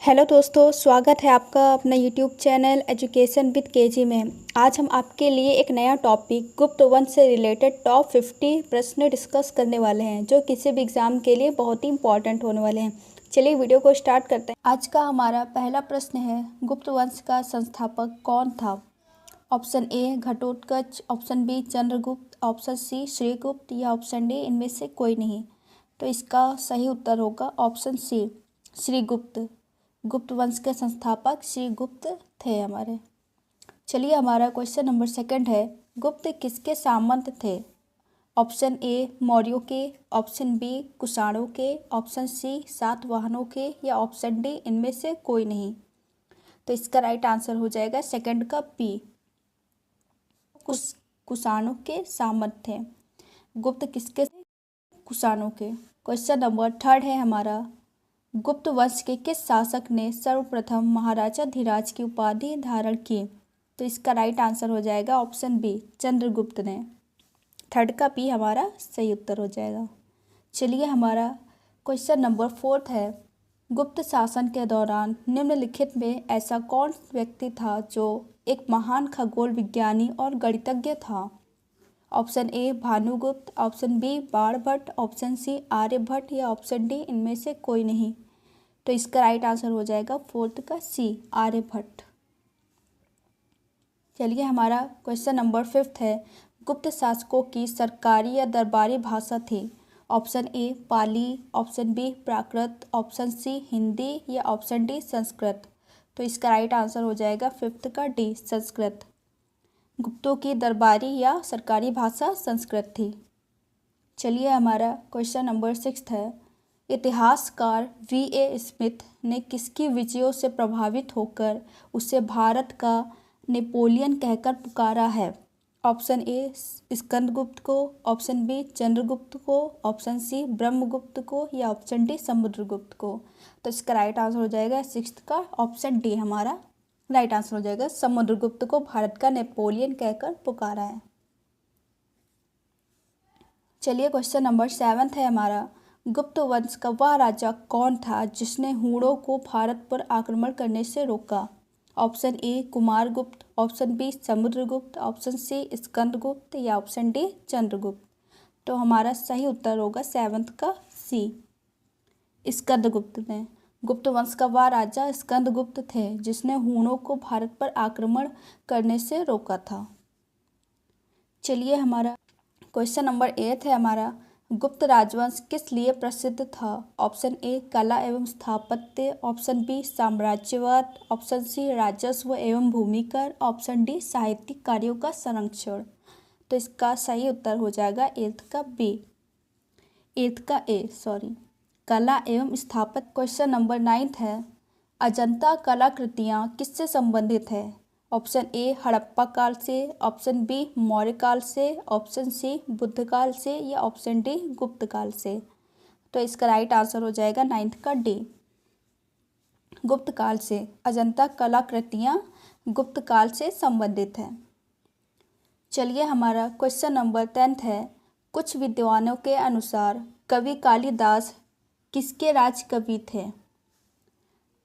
Hello दोस्तों, स्वागत है आपका अपना YouTube channel education with KG में। आज हम आपके लिए एक नया टॉपिक गुप्त वंश से रिलेटेड टॉप 50 प्रश्न डिस्कस करने वाले हैं, जो किसी भी एग्ज़ाम के लिए बहुत ही इंपॉर्टेंट होने वाले हैं। चलिए वीडियो को स्टार्ट करते हैं। आज का हमारा पहला प्रश्न है, गुप्त वंश का संस्थापक कौन था? Option A Ghatotkacha, option B Chandragupta, option C Srigupta या ऑप्शन डी इनमें से कोई नहीं। तो इसका सही उत्तर होगा ऑप्शन सी श्रीगुप्त। गुप्त वंश के संस्थापक श्रीगुप्त थे हमारे। चलिए हमारा क्वेश्चन नंबर सेकंड है, गुप्त किसके सामंत थे? ऑप्शन ए मौर्यों के, ऑप्शन बी कुषाणों के, ऑप्शन सी सातवाहनों के या ऑप्शन डी इनमें से कोई नहीं। तो इसका राइट आंसर हो जाएगा सेकंड का बी, कुषाणों के सामंत थे। गुप्त किसके? कुषाणों के। क्वेश्चन नंबर थर्ड है हमारा, गुप्त वंश के किस शासक ने सर्वप्रथम महाराजा धीराज की उपाधि धारण की? तो इसका राइट आंसर हो जाएगा ऑप्शन बी चंद्रगुप्त ने। थर्ड का बी हमारा सही उत्तर हो जाएगा। चलिए हमारा क्वेश्चन नंबर फोर्थ है, गुप्त शासन के दौरान निम्नलिखित में ऐसा कौन व्यक्ति था जो एक महान खगोल विज्ञानी और गणितज्ञ था? Option A Bhanugupta, option B Banabhatta, option C Aryabhata या ऑप्शन डी इनमें से कोई नहीं। तो इसका राइट आंसर हो जाएगा फोर्थ का सी आर्यभट्ट। चलिए हमारा क्वेश्चन नंबर फिफ्थ है, गुप्त शासकों की सरकारी या दरबारी भाषा थी? Option A Pali, option B Prakrit, option C Hindi या ऑप्शन डी संस्कृत। तो इसका राइट आंसर हो जाएगा फिफ्थ का डी संस्कृत। गुप्तों की दरबारी या सरकारी भाषा संस्कृत थी। चलिए हमारा क्वेश्चन नंबर सिक्स्थ है, इतिहासकार V.A. स्मिथ ने किसकी विजयों से प्रभावित होकर उसे भारत का नेपोलियन कहकर पुकारा है? ऑप्शन ए स्कंदगुप्त को, ऑप्शन बी चंद्रगुप्त को, ऑप्शन सी ब्रह्मगुप्त को या ऑप्शन डी समुद्रगुप्त को। तो इसका राइट आंसर हो जाएगा सिक्स्थ का ऑप्शन डी हमारा राइट आंसर हो जाएगा। समुद्रगुप्त को भारत का नेपोलियन कहकर पुकारा है। चलिए क्वेश्चन नंबर सेवंथ है हमारा, गुप्त वंश का वह राजा कौन था जिसने हूणों को भारत पर आक्रमण करने से रोका? Option A Kumaragupta, option B Samudragupta, option C Skandagupta या ऑप्शन डी चंद्रगुप्त। तो हमारा सही उत्तर होगा सेवंथ का सी स्कंदगुप्त ने। गुप्त वंश का वह राजा स्कंदगुप्त थे जिसने हूणों को भारत पर आक्रमण करने से रोका था। चलिए हमारा क्वेश्चन नंबर 8 है हमारा, गुप्त राजवंश किस लिए प्रसिद्ध था? ऑप्शन ए कला एवं स्थापत्य, ऑप्शन बी साम्राज्यवाद, ऑप्शन सी राजस्व एवं भूमिकर, ऑप्शन डी साहित्यिक कार्यों का संरक्षण। तो इसका सही उत्तर हो जाएगा एट्थ का ए कला एवं स्थापत्य। क्वेश्चन नंबर 9 है, अजंता कलाकृतियाँ किससे संबंधित है? ऑप्शन ए हड़प्पा काल से, ऑप्शन बी मौर्य काल से, ऑप्शन सी बुद्ध काल से या ऑप्शन डी गुप्त काल से। तो इसका राइट आंसर हो जाएगा 9th का डी गुप्त काल से। अजंता कलाकृतियाँ गुप्त काल से संबंधित है। चलिए हमारा क्वेश्चन नंबर 10 है, कुछ विद्वानों के अनुसार कवि कालिदास किसके राजकवि थे?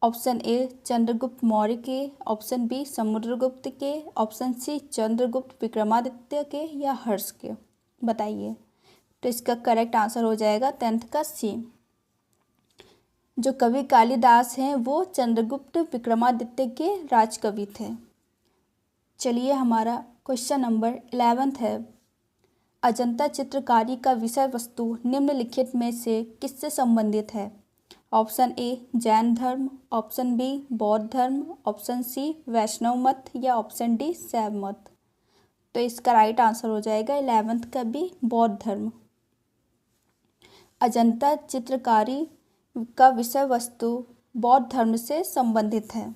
ऑप्शन ए चंद्रगुप्त मौर्य के, ऑप्शन बी समुद्रगुप्त के, ऑप्शन सी चंद्रगुप्त विक्रमादित्य के या हर्ष के। बताइए। तो इसका करेक्ट आंसर हो जाएगा 10th का सी। जो कवि कालिदास हैं वो चंद्रगुप्त विक्रमादित्य के राजकवि थे। चलिए हमारा क्वेश्चन नंबर 11 है, अजंता चित्रकारी का विषय वस्तु निम्नलिखित में से किससे संबंधित है? ऑप्शन ए जैन धर्म, ऑप्शन बी बौद्ध धर्म, ऑप्शन सी वैष्णव मत या ऑप्शन डी शैव मत। तो इसका राइट आंसर हो जाएगा 11th का बी बौद्ध धर्म। अजंता चित्रकारी का विषय वस्तु बौद्ध धर्म से संबंधित है।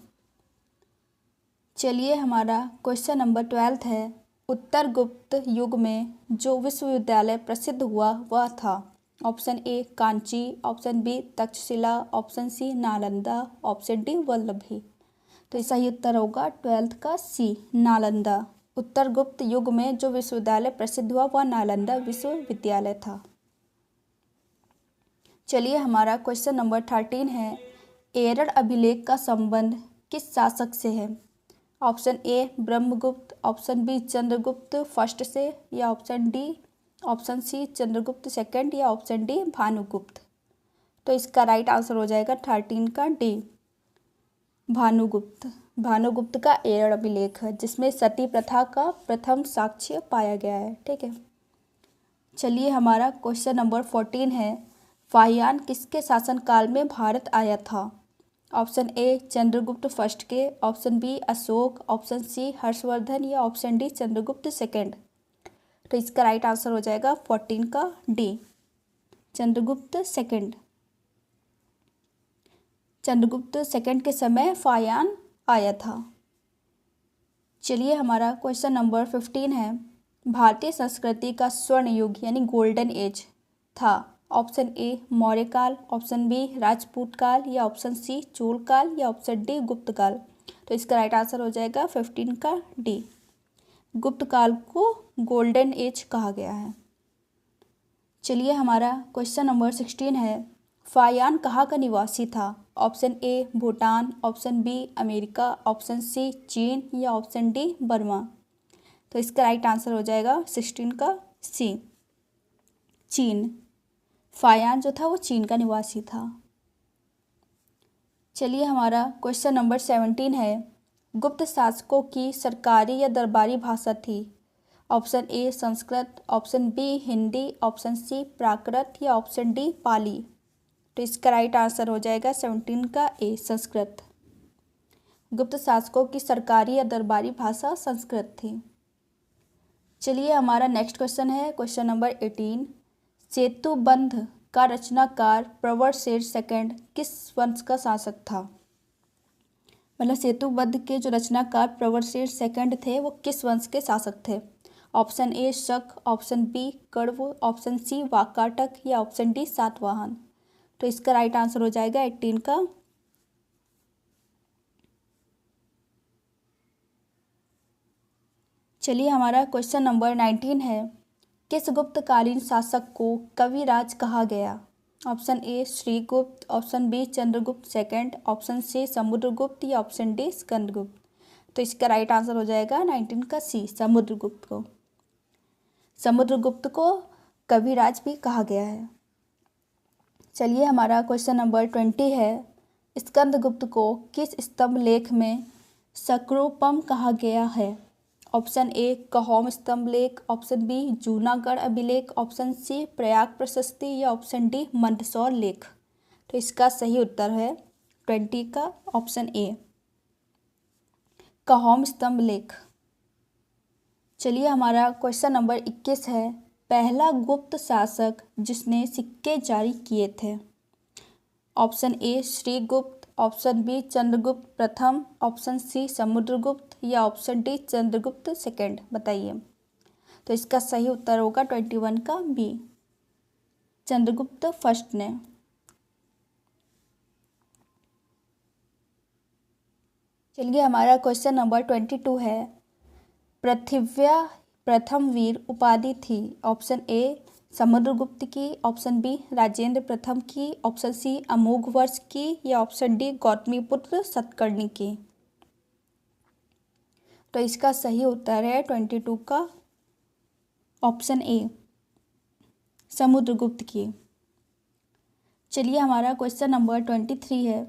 चलिए हमारा क्वेश्चन नंबर 12 है, उत्तर गुप्त युग में जो विश्वविद्यालय प्रसिद्ध हुआ वह था? Option A Kanchi, option B Takshashila, option C Nalanda, option D Vallabhi. तो सही उत्तर होगा 12th का सी नालंदा। उत्तर गुप्त युग में जो विश्वविद्यालय प्रसिद्ध हुआ वह नालंदा विश्वविद्यालय था। चलिए हमारा क्वेश्चन नंबर 13 है, एरड़ अभिलेख का संबंध किस शासक से है? Option A Brahmagupta, option B Chandragupta first से, या ऑप्शन सी चंद्रगुप्त सेकंड, या ऑप्शन डी भानुगुप्त। तो इसका राइट आंसर हो जाएगा 13 का डी, भानुगुप्त। भानुगुप्त का एरड़ अभिलेख है जिसमें सती प्रथा का प्रथम साक्ष्य पाया गया है। ठीक है, चलिए हमारा क्वेश्चन नंबर 14 है, फाहियान किसके शासनकाल में भारत आया था? ऑप्शन ए चंद्रगुप्त फर्स्ट के, option B Ashoka, option C Harshavardhana, या ऑप्शन डी चंद्रगुप्त सेकंड। तो इसका राइट आंसर हो जाएगा 14 का D, Chandragupta second. Chandragupta second के समय फाहियान आया था। चलिए हमारा क्वेश्चन नंबर 15 है, भारतीय संस्कृति का स्वर्ण युग यानी गोल्डन एज था? ऑप्शन ए मौर्य काल, ऑप्शन बी राजपूत काल, या ऑप्शन सी चोल काल, या ऑप्शन डी गुप्त काल। तो इसका राइट आंसर हो जाएगा 15 का डी, गुप्त काल को गोल्डन एज कहा गया है। चलिए हमारा क्वेश्चन नंबर 16 है, फाहियान कहाँ का निवासी था? Option A Bhutan, option B America, option C चीन, या ऑप्शन डी बर्मा। तो इसका राइट आंसर हो जाएगा 16 का सी, चीन। फाहियान जो था वो चीन का निवासी था। चलिए हमारा क्वेश्चन नंबर 17 है, गुप्त शासकों की सरकारी या दरबारी भाषा थी? Option A Sanskrit, option B Hindi, option C Prakrit, या ऑप्शन डी पाली। तो इसका राइट आंसर हो जाएगा 17 का ए, संस्कृत। गुप्त शासकों की सरकारी या दरबारी भाषा संस्कृत थी। चलिए हमारा नेक्स्ट क्वेश्चन है क्वेश्चन नंबर 18, सेतुबंध का रचनाकार प्रवरशेर सेकंड किस वंश का शासक था? मतलब सेतुबंध के जो रचनाकार प्रवरशेर सेकंड थे वो किस वंश के शासक थे? Option A Shaka, option B Kanva, option C Vakataka, या ऑप्शन डी सातवाहन। तो इसका राइट आंसर हो जाएगा 18 का चलिए हमारा क्वेश्चन नंबर 19 है, किस गुप्तकालीन शासक को कविराज कहा गया? Option A Srigupta, option B Chandragupta second, option C Samudragupta, या ऑप्शन डी स्कंदगुप्त। तो इसका राइट आंसर हो जाएगा 19 का सी, समुद्रगुप्त को। समुद्रगुप्त को कविराज भी कहा गया है। चलिए हमारा क्वेश्चन नंबर 20 है, स्कंदगुप्त को किस स्तंभ लेख में सक्रूपम कहा गया है? ऑप्शन ए कहोम स्तंभ लेख, ऑप्शन बी जूनागढ़ अभिलेख, ऑप्शन सी प्रयाग प्रशस्ति, या ऑप्शन डी मंदसौर लेख। तो इसका सही उत्तर है 20 का ऑप्शन ए, कहोम स्तंभ लेख। चलिए हमारा क्वेश्चन नंबर 21 है, पहला गुप्त शासक जिसने सिक्के जारी किए थे? Option A Srigupta, option B Chandragupta प्रथम, ऑप्शन सी समुद्रगुप्त, या ऑप्शन डी चंद्रगुप्त सेकंड। बताइए। तो इसका सही उत्तर होगा 21 का बी, चंद्रगुप्त फर्स्ट ने। चलिए हमारा क्वेश्चन नंबर 22 है, पृथ्व्या प्रथम वीर उपाधि थी? ऑप्शन ए समुद्रगुप्त की, ऑप्शन बी राजेंद्र प्रथम की, ऑप्शन सी अमोघवर्ष की, या ऑप्शन डी गौतमीपुत्र सतकर्णी की। तो इसका सही उत्तर है 22 का ऑप्शन ए, समुद्रगुप्त की। चलिए हमारा क्वेश्चन नंबर 23 है,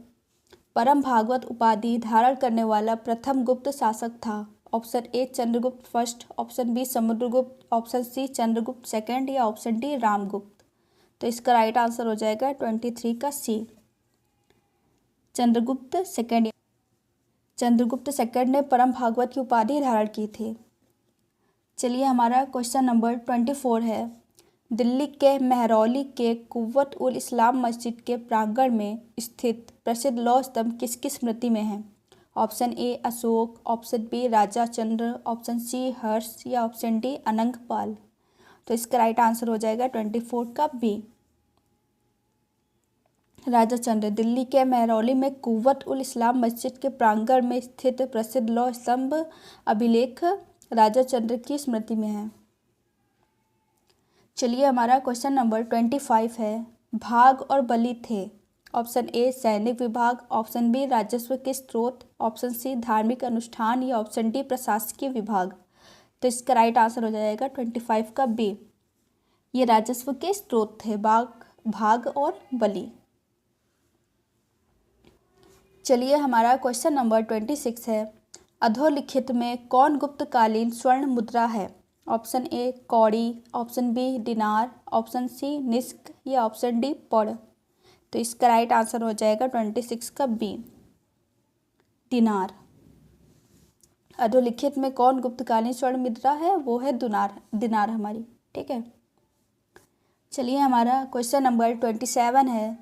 परम भागवत उपाधि धारण करने वाला प्रथम गुप्त शासक था? Option A Chandragupta first, option B Samudragupta, option C Chandragupta second, या ऑप्शन डी रामगुप्त। तो इसका राइट आंसर हो जाएगा 23 का C, Chandragupta second. Chandragupta second ने परम भागवत की उपाधि धारण की थी। चलिए हमारा क्वेश्चन नंबर 24 है, दिल्ली के महरौली के कुव्वत उल इस्लाम मस्जिद के प्रांगण में स्थित प्रसिद्ध लौह स्तंभ किसकी स्मृति में है? Option A Ashoka, option B Raja Chandra, option C Harsha, या ऑप्शन डी अनंगपाल। तो इसका राइट आंसर हो जाएगा 24 का बी, राजा चंद्र। दिल्ली के महरौली में कुव्वत उल इस्लाम मस्जिद के प्रांगण में स्थित प्रसिद्ध लौह स्तंभ अभिलेख राजा चंद्र की स्मृति में है। चलिए हमारा क्वेश्चन नंबर 25 है, भाग और बलि थे ऑप्शन ए सैनिक विभाग, ऑप्शन बी राजस्व के स्रोत, ऑप्शन सी धार्मिक अनुष्ठान या ऑप्शन डी प्रशासकीय विभाग। तो इसका राइट आंसर हो जाएगा 25 का बी। ये राजस्व के स्रोत थे, भाग और बलि। चलिए हमारा क्वेश्चन नंबर 26 है, अधोलिखित में कौन गुप्तकालीन स्वर्ण मुद्रा है? ऑप्शन ए कौड़ी, ऑप्शन बी दिनार, ऑप्शन सी निस्क या ऑप्शन डी पौड़। तो इसका राइट आंसर हो जाएगा 26 का बी, दिनार। अधोलिखित में कौन गुप्तकालीन स्वर्ण मुद्रा है? वो है दिनार हमारी। ठीक है। चलिए हमारा क्वेश्चन नंबर 27 है,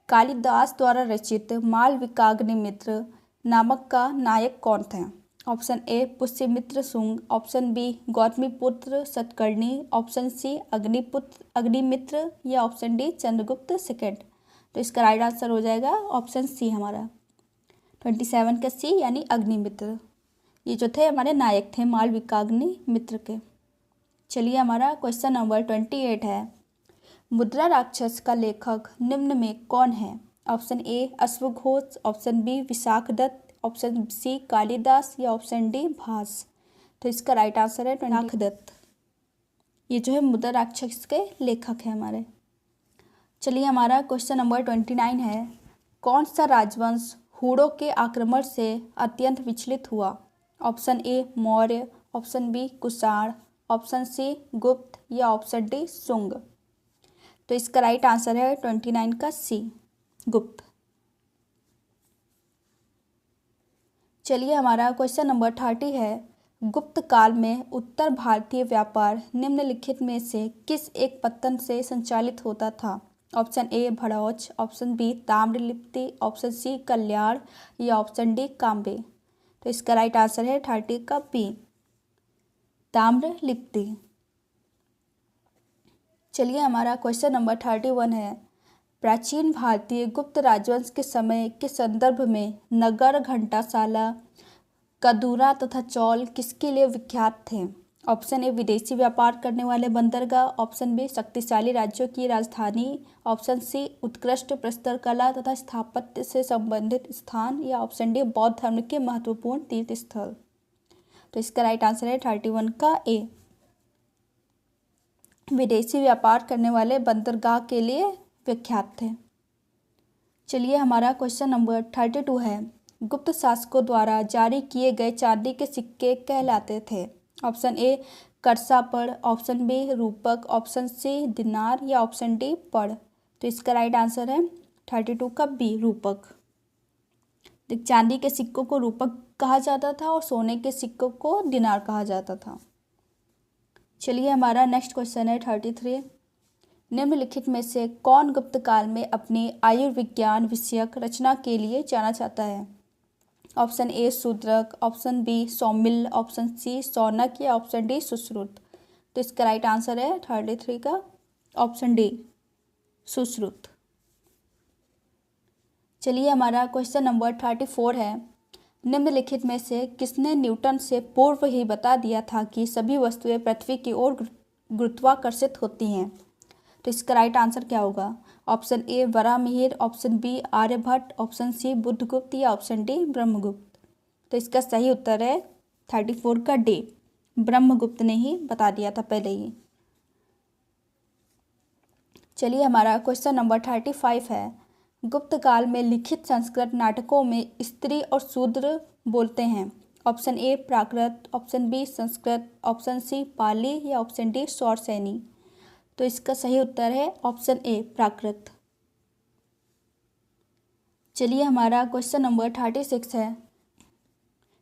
कालिदास द्वारा रचित मालविकाग्निमित्र नामक का नायक कौन था? Option A Pushyamitra Shunga, option B Gautamiputra Satakarni, option C Agnimitra या ऑप्शन डी चंद्रगुप्त सेकंड। तो इसका राइट आंसर हो जाएगा ऑप्शन सी हमारा 27 का सी, यानी अग्निमित्र। ये जो थे हमारे नायक थे मालविकाग्निमित्र के। चलिए हमारा क्वेश्चन नंबर 28 है, मुद्रा राक्षस का लेखक निम्न में कौन है? ऑप्शन ए अश्वघोष, option B Vishakhadatta, option C Kalidasa या ऑप्शन डी भास। तो इसका राइट आंसर है विशाखदत्त। ये जो है मुद्रा राक्षस के लेखक है हमारे। चलिए हमारा क्वेश्चन नंबर 29 है, कौन सा राजवंश हूणों के आक्रमण से अत्यंत विचलित हुआ? Option A Maurya, option B Kushan, option C Gupta या ऑप्शन डी शुंग। तो इसका राइट आंसर है 29 का सी, गुप्त। चलिए हमारा क्वेश्चन नंबर 30 है, गुप्त काल में उत्तर भारतीय व्यापार निम्नलिखित में से किस एक पत्तन से संचालित होता था? Option A Bharuch, option B Tamralipti, option C Kalyan या ऑप्शन डी काम्बे। तो इसका राइट आंसर है 30 का बी, ताम्रलिप्ति। चलिए हमारा क्वेश्चन नंबर 31 है, प्राचीन भारतीय गुप्त राजवंश के समय के संदर्भ में नगर, घंटाशाला, कदूरा तथा चौल किसके लिए विख्यात थे? ऑप्शन ए विदेशी व्यापार करने वाले बंदरगाह, ऑप्शन बी शक्तिशाली राज्यों की राजधानी, ऑप्शन सी उत्कृष्ट प्रस्तर कला तथा स्थापत्य से संबंधित स्थान या ऑप्शन डी बौद्ध धर्म के महत्वपूर्ण तीर्थ स्थल। तो इसका राइट आंसर है 31 का ए, विदेशी व्यापार करने वाले बंदरगाह के लिए विख्यात थे। चलिए हमारा क्वेश्चन नंबर 32 है, गुप्त शासकों द्वारा जारी किए गए चांदी के सिक्के कहलाते थे? ऑप्शन ए करसापड़, ऑप्शन बी रूपक, ऑप्शन सी दिनार या ऑप्शन डी पड़। तो इसका राइट आंसर है 32 का बी, रूपक। चांदी के सिक्कों को रूपक कहा जाता था और सोने के सिक्कों को दिनार कहा जाता था। चलिए हमारा नेक्स्ट क्वेश्चन है 33, निम्नलिखित में से कौन गुप्त काल में अपनी आयुर्विज्ञान विषयक रचना के लिए जाना जाता है? Option A Shudraka, option B Saumilla, option C Saunaka या ऑप्शन डी सुश्रुत। तो इसका राइट आंसर है 33 का ऑप्शन डी, सुश्रुत। चलिए हमारा क्वेश्चन नंबर 34 है, निम्नलिखित में से किसने न्यूटन से पूर्व ही बता दिया था कि सभी वस्तुएं पृथ्वी की ओर गुरुत्वाकर्षित होती हैं? तो इसका राइट आंसर क्या होगा? Option A Varahamihira, option B Aryabhata, option C Budhagupta या ऑप्शन डी ब्रह्मगुप्त। तो इसका सही उत्तर है 34 का डी, ब्रह्मगुप्त ने ही बता दिया था पहले ही। चलिए हमारा क्वेश्चन नंबर 35 है, गुप्त काल में लिखित संस्कृत नाटकों में स्त्री और शूद्र बोलते हैं? Option A Prakrit, option B Sanskrit, option C Pali या ऑप्शन डी सौरसैनी। तो इसका सही उत्तर है ऑप्शन ए प्राकृत। चलिए हमारा क्वेश्चन नंबर 36 है,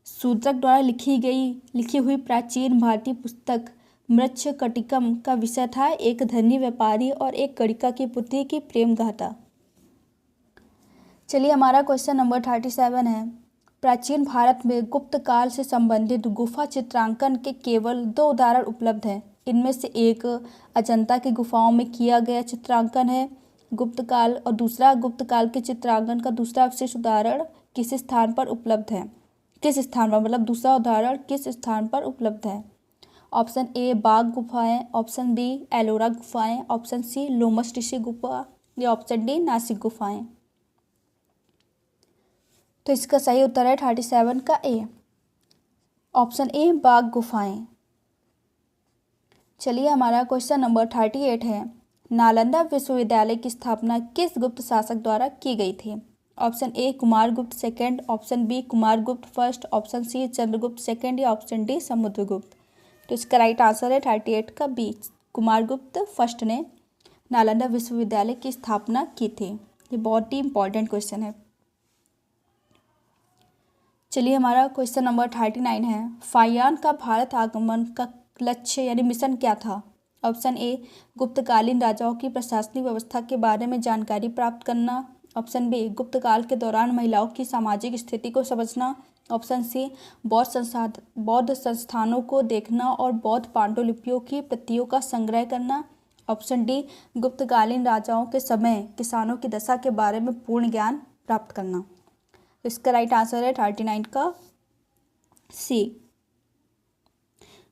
शूद्रक द्वारा लिखी हुई प्राचीन भारतीय पुस्तक मृच्छकटिकम का विषय था एक धनी व्यापारी और एक गणिका की पुत्री की प्रेम गाथा। चलिए हमारा क्वेश्चन नंबर 37 है, प्राचीन भारत में गुप्त काल से संबंधित गुफा चित्रांकन के केवल 2 उदाहरण उपलब्ध हैं। इनमें से एक अजंता की गुफाओं में किया गया चित्रांकन है गुप्त काल, और दूसरा गुप्त काल के चित्रांकन का दूसरा विशेष उदाहरण किस स्थान पर उपलब्ध है? किस स्थान पर, मतलब दूसरा उदाहरण किस स्थान पर उपलब्ध है? ऑप्शन ए बाग गुफाएं, ऑप्शन बी एलोरा गुफाएं, ऑप्शन सी लोमस ऋषि गुफा या ऑप्शन डी नासिक गुफाएं। तो इसका सही उत्तर है 37 का ए, ऑप्शन ए बाघ गुफाएं। चलिए हमारा क्वेश्चन नंबर 38 है, नालंदा विश्वविद्यालय की स्थापना किस गुप्त शासक द्वारा की गई थी? Option A Kumaragupta second, option B Kumaragupta first, option C Chandragupta second या ऑप्शन डी समुद्रगुप्त। तो इसका राइट आंसर है 38 का बी, कुमारगुप्त फर्स्ट ने नालंदा विश्वविद्यालय की स्थापना की थी। ये बहुत ही इंपॉर्टेंट क्वेश्चन है। चलिए हमारा क्वेश्चन नंबर 39 है, फाहियान का भारत आगमन का लक्ष्य यानी मिशन क्या था? ऑप्शन ए गुप्तकालीन राजाओं की प्रशासनिक व्यवस्था के बारे में जानकारी प्राप्त करना, ऑप्शन बी गुप्त काल के दौरान महिलाओं की सामाजिक स्थिति को समझना, ऑप्शन सी बौद्ध संस्थानों को देखना और बौद्ध पांडुलिपियों की प्रतियों का संग्रह करना, ऑप्शन डी गुप्तकालीन राजाओं के समय किसानों की दशा के बारे में पूर्ण ज्ञान प्राप्त करना। इसका राइट आंसर है 39 का सी,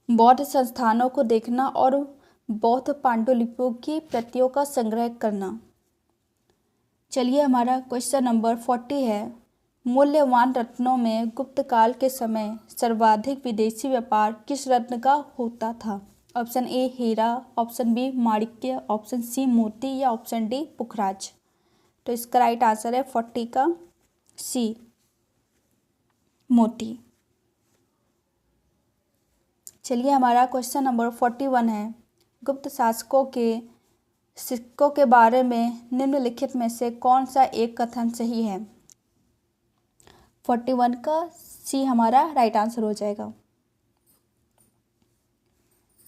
बौद्ध संस्थानों को देखना और बौद्ध पांडुलिपियों की प्रतियों का संग्रह करना। चलिए हमारा क्वेश्चन नंबर 40 है, मूल्यवान रत्नों में गुप्त काल के समय सर्वाधिक विदेशी व्यापार किस रत्न का होता था? ऑप्शन ए हीरा, ऑप्शन बी माणिक्य, ऑप्शन सी मोती या ऑप्शन डी पुखराज। तो इसका राइट आंसर है 40 का सी, मोती। चलिए हमारा क्वेश्चन नंबर 41 है, गुप्त शासकों के सिक्कों के बारे में निम्नलिखित में से कौन सा एक कथन सही है? 41 का सी हमारा राइट आंसर हो जाएगा।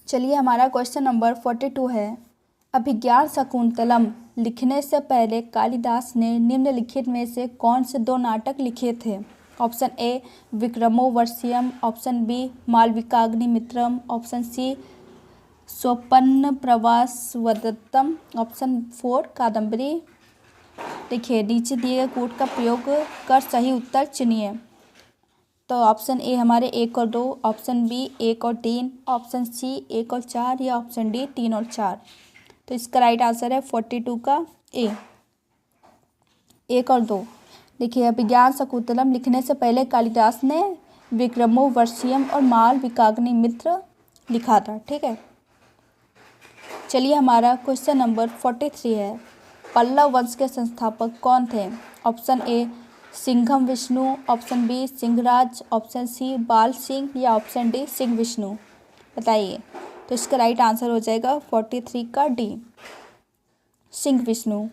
चलिए हमारा क्वेश्चन नंबर 42 है, अभिज्ञान शकुंतलम लिखने से पहले कालिदास ने निम्नलिखित में से कौन से दो नाटक लिखे थे? Option A Vikramorvashiyam, option B Malavikagnimitram, option C Swapna Pravasavadattam, option 4 Kadambari. देखिए नीचे दिए गए कोड का प्रयोग कर सही उत्तर चुनिए। तो ऑप्शन ए हमारे 1 और 2, ऑप्शन बी 1 और 3, ऑप्शन सी 1 और 4 या ऑप्शन डी 3 और 4। तो इसका राइट आंसर है 42 का ए, 1 और 2। देखिए अभिज्ञान शकुंतलम लिखने से पहले कालिदास ने विक्रमोर्वशीयम और मालविकाग्निमित्र लिखा था। ठीक है। चलिए हमारा क्वेश्चन नंबर 43 है, पल्लव वंश के संस्थापक कौन थे? Option A Simhavishnu, option B Simharaja, option C Bal Singh या ऑप्शन डी सिंह विष्णु। बताइए। तो इसका राइट आंसर हो जाएगा 43 का डी, सिंह विष्णु।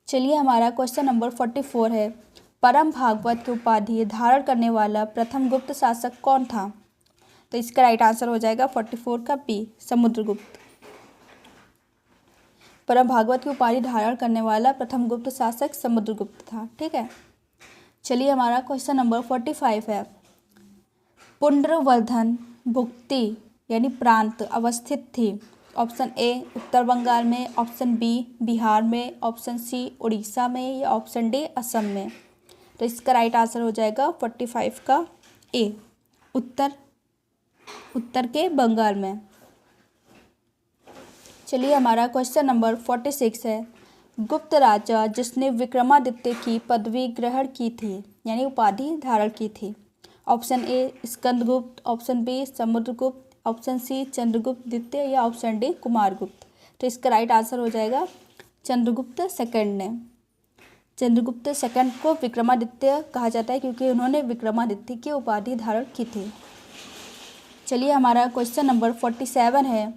चलिए हमारा क्वेश्चन नंबर 44 है, परम भागवत की उपाधि धारण करने वाला प्रथम गुप्त शासक कौन था? तो इसका राइट आंसर हो जाएगा 44 का बी, समुद्रगुप्त। परम भागवत की उपाधि धारण करने वाला प्रथम गुप्त शासक समुद्रगुप्त था। ठीक है। चलिए हमारा क्वेश्चन नंबर 45 है, पुंड्रवर्धन भुक्ति यानी प्रांत अवस्थित थी? ऑप्शन ए उत्तर बंगाल में, ऑप्शन बी बिहार में, ऑप्शन सी उड़ीसा में या ऑप्शन डी असम में। तो इसका राइट आंसर हो जाएगा 45 का ए, उत्तर के बंगाल में। चलिए हमारा क्वेश्चन नंबर 46 है, गुप्त राजा जिसने विक्रमादित्य की पदवी ग्रहण की थी यानी उपाधि धारण की थी? Option A Skandagupta, option B Samudragupta, option C Chandragupta द्वितीय या ऑप्शन डी कुमारगुप्त। तो इसका राइट आंसर हो जाएगा चंद्रगुप्त सेकंड ने। चंद्रगुप्त सेकंड को विक्रमादित्य कहा जाता है क्योंकि उन्होंने विक्रमादित्य की उपाधि धारण की थी। चलिए हमारा क्वेश्चन नंबर 47 है,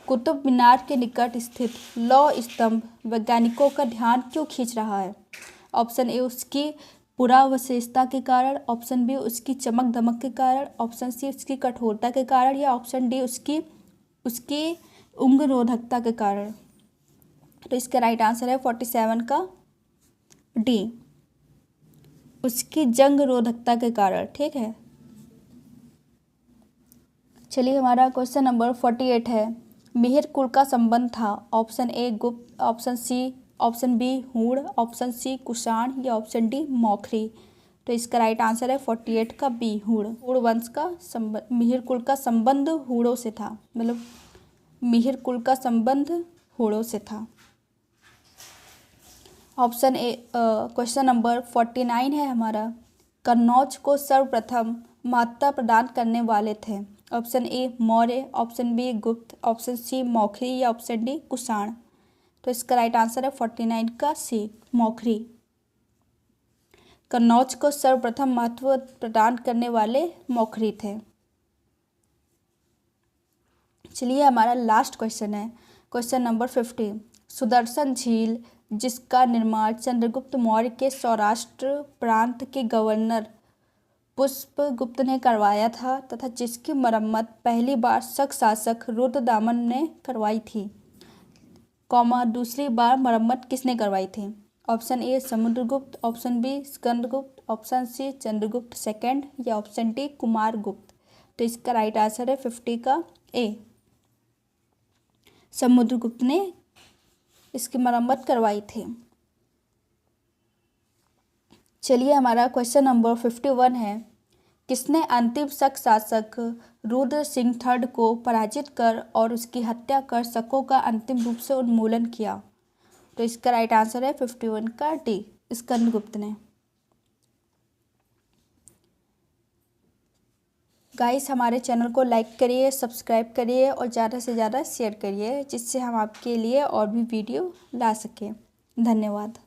कुतुब मीनार के निकट स्थित लौह स्तंभ वैज्ञानिकों का ध्यान क्यों खींच रहा है? ऑप्शन ए उसकी पुरावशेषता के कारण, ऑप्शन बी उसकी चमक दमक के कारण, ऑप्शन सी उसकी कठोरता के कारण या ऑप्शन डी उसकी उंग रोधकता के कारण। तो इसका राइट आंसर है 47 का डी, उसकी जंग रोधकता के कारण। ठीक है। चलिए हमारा क्वेश्चन नंबर 48 है, मिहिर कुल का संबंध था? ऑप्शन ए गुप्त, ऑप्शन सी, ऑप्शन बी हूण, ऑप्शन सी कुषाण या ऑप्शन डी मौखरी। तो इसका राइट आंसर है 48 का बी, हूण। हूण वंश का संबंध, मिहिर कुल का संबंध हूणों से था, मतलब मिहिर कुल का संबंध हूणों से था। ऑप्शन ए क्वेश्चन नंबर 49 है हमारा, कन्नौज को सर्वप्रथम मान्यता प्रदान करने वाले थे। Option A Maurya, option B Gupta, option C Maukhari या ऑप्शन डी कुषाण। तो इसका राइट आंसर है 49 का सी, मौखरी। कन्नौज को सर्वप्रथम महत्व प्रदान करने वाले मौखरी थे। चलिए हमारा लास्ट क्वेश्चन है, क्वेश्चन नंबर 50। सुदर्शन झील जिसका निर्माण चंद्रगुप्त मौर्य के सौराष्ट्र प्रांत के गवर्नर पुष्पगुप्त ने करवाया था तथा जिसकी मरम्मत पहली बार शक शासक रुद्रदामन ने करवाई थी, दूसरी बार मरम्मत किसने करवाई थी? Option A Samudragupta, option B Skandagupta, option C Chandragupta second या ऑप्शन डी कुमारगुप्त। तो इसका राइट आंसर है 50 का ए, समुद्रगुप्त ने इसकी मरम्मत करवाई थी। चलिए हमारा क्वेश्चन नंबर 51 है, किसने अंतिम शक शासक रुद्र सिंह थर्ड को पराजित कर और उसकी हत्या कर शकों का अंतिम रूप से उन्मूलन किया? तो इसका राइट आंसर है 51 का डी, स्कंदगुप्त ने। गाइस हमारे चैनल को लाइक करिए, सब्सक्राइब करिए और ज़्यादा से ज़्यादा शेयर करिए, जिससे हम आपके लिए और भी वीडियो ला सकें। धन्यवाद।